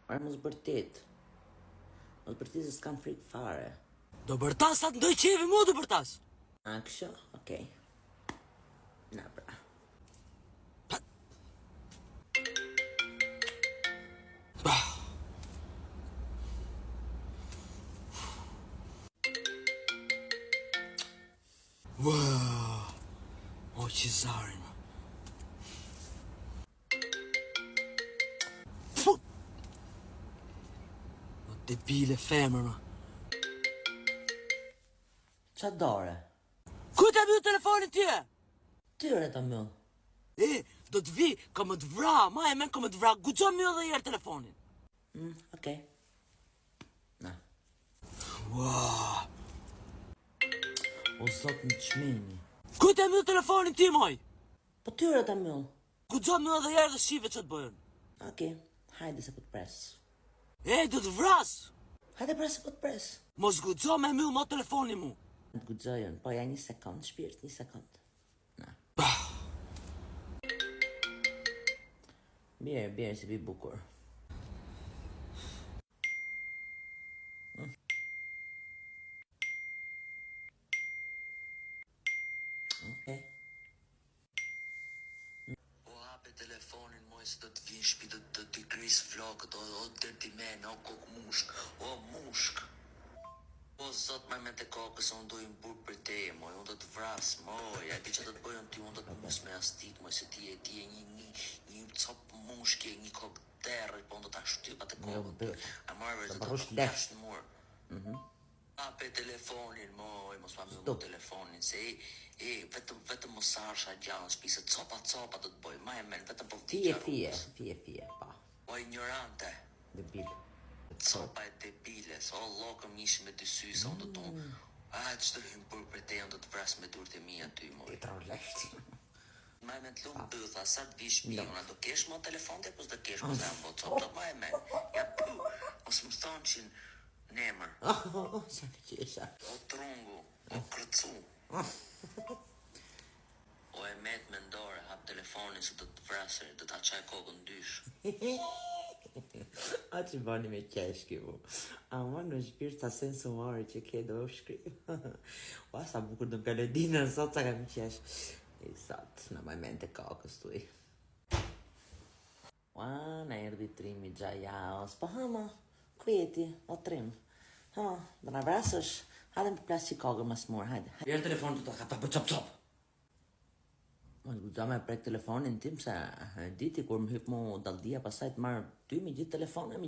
Arë mos bërtit. Mos bërtit se s'kam frikë fare. Do bërtas atë ndoj qevi mu do bërtas. A, kësho? Okej. Na, pra. Wow. O qizarin. O debile femër, ma. Qa dore? Ku të mjë telefonin tje? Tyre të mjë. Do të vi, ka më të vra, ma e men ka më të vra, guxo mjë dhe jërë telefonin. Okej. Na. Wow. O zot në qmeni. Ku të mjë telefonin ti, moj? Po tyre të mjë. Guxo mjë dhe jërë dhe shive që të bëjën. Okej, hajde se po të pres. Do të vras. Hajde pres se po të pres. Mos guxo me mjë mo telefonin mu. Në të guxojën, po ja 1 sekund, shpirt, 1 sekund. Na. Bjerë, si bi bukur. Okej. O hape telefonin moj se do të vinë shpi do t'i gris flokët, o dërti men, o kokë mushk, o mushk. O zot maj me të kokës, unë dojnë burë për teje, moj, unë do të vras, moj, a di që do të bëjën ty, unë do të mus me astik, moj, se ti e një copë mushke, një kokë terë, po unë do t'a shtypa të kokën. A marrë vërë, do të përkash në murë. Hape telefonin, moj, mos ma mjë telefonin, se vetëm mos arsha gjanë, spise copa do të bëj, ma e men, vetëm po vdi Fije, pa. O ignorante, Debil. copa e debiles, o lokëm ishi me dy sy, se unë do të që të hymë për te, unë do të vras me durët e mija ty, moj. E troleshti. Ma e men të lumë bëtha, sa të vi shpijona, do kesh mo telefon të, pos do kesh mo zemë bo copë, ma e men, ja pu, mos më thonë që nemër. Sa në qesha. O trungu, o kërcu. O e met me ndore, hap telefonin se do të vrasër, do t'a qaj kokën dysh. A që bani me qeshki mu. A më në shpirë sa sensumare që ke do shkri. Ua sa bukur do m'kalledinë në sot sa kam qesh. I sot, në maj mente kokës tuj. Ua, në erdi trimi gjajaos. Po hama, kujeti, o trim. Hama, do në vrasësh. Hajde më përplas që kokër mas murë, hajde. Jërë telefon të të ka ta për cop. Mos guxo me prek telefonin tim se diti kur më hyp mu daldia pasaj të marrë ty me gjithë telefonin